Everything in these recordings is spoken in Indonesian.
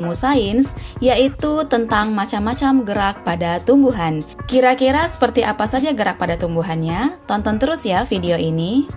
ilmu sains, yaitu tentang macam-macam gerak pada tumbuhan. Kira-kira seperti apa saja gerak pada tumbuhannya? Tonton terus ya video ini.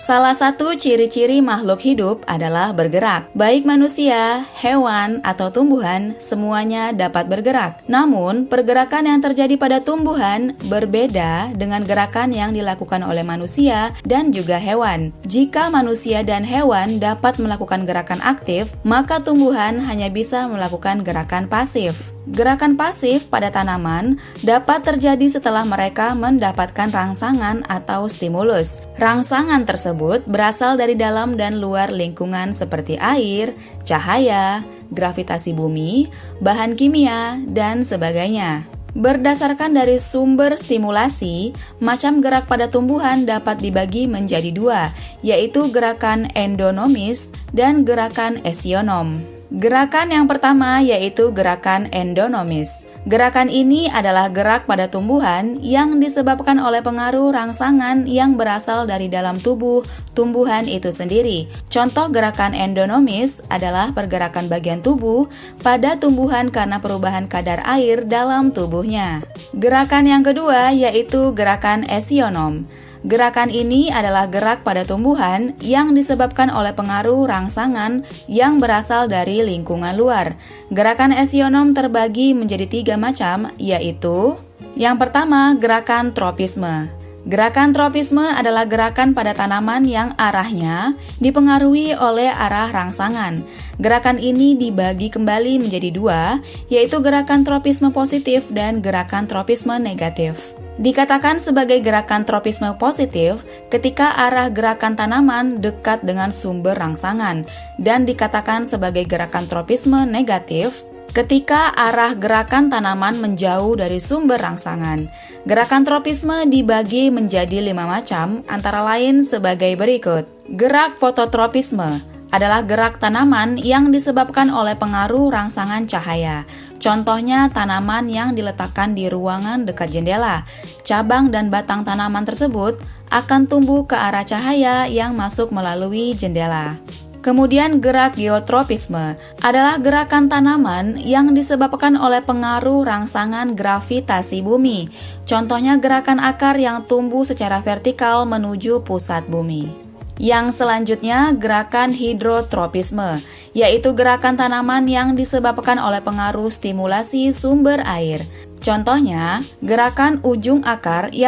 Salah satu ciri-ciri makhluk hidup adalah bergerak. Baik manusia, hewan, atau tumbuhan, semuanya dapat bergerak. Namun, pergerakan yang terjadi pada tumbuhan berbeda dengan gerakan yang dilakukan oleh manusia dan juga hewan. Jika manusia dan hewan dapat melakukan gerakan aktif, maka tumbuhan hanya bisa melakukan gerakan pasif. Gerakan pasif pada tanaman dapat terjadi setelah mereka mendapatkan rangsangan atau stimulus. Rangsangan tersebut berasal dari dalam dan luar lingkungan seperti air, cahaya, gravitasi bumi, bahan kimia, dan sebagainya. Berdasarkan dari sumber stimulasi, macam gerak pada tumbuhan dapat dibagi menjadi dua, yaitu gerakan endonomis dan gerakan esionom. Gerakan yang pertama yaitu gerakan endonomis. Gerakan ini adalah gerak pada tumbuhan yang disebabkan oleh pengaruh rangsangan yang berasal dari dalam tubuh tumbuhan itu sendiri. Contoh gerakan endonomis adalah pergerakan bagian tubuh pada tumbuhan karena perubahan kadar air dalam tubuhnya. Gerakan yang kedua yaitu gerakan esionom. Gerakan ini adalah gerak pada tumbuhan yang disebabkan oleh pengaruh rangsangan yang berasal dari lingkungan luar. Gerakan esionom terbagi menjadi 3 macam, yaitu yang pertama, gerakan tropisme. Gerakan tropisme adalah gerakan pada tanaman yang arahnya dipengaruhi oleh arah rangsangan. Gerakan ini dibagi kembali menjadi 2, yaitu gerakan tropisme positif dan gerakan tropisme negatif. Dikatakan sebagai gerakan tropisme positif ketika arah gerakan tanaman dekat dengan sumber rangsangan, dan dikatakan sebagai gerakan tropisme negatif ketika arah gerakan tanaman menjauh dari sumber rangsangan. Gerakan tropisme dibagi menjadi 5 macam, antara lain sebagai berikut. Gerak fototropisme adalah gerak tanaman yang disebabkan oleh pengaruh rangsangan cahaya. Contohnya tanaman yang diletakkan di ruangan dekat jendela. Cabang dan batang tanaman tersebut akan tumbuh ke arah cahaya yang masuk melalui jendela. Kemudian gerak geotropisme adalah gerakan tanaman yang disebabkan oleh pengaruh rangsangan gravitasi bumi. Contohnya gerakan akar yang tumbuh secara vertikal menuju pusat bumi. Yang selanjutnya gerakan hidrotropisme, yaitu gerakan tanaman yang disebabkan oleh pengaruh stimulasi sumber air. Contohnya, gerakan ujung akar yang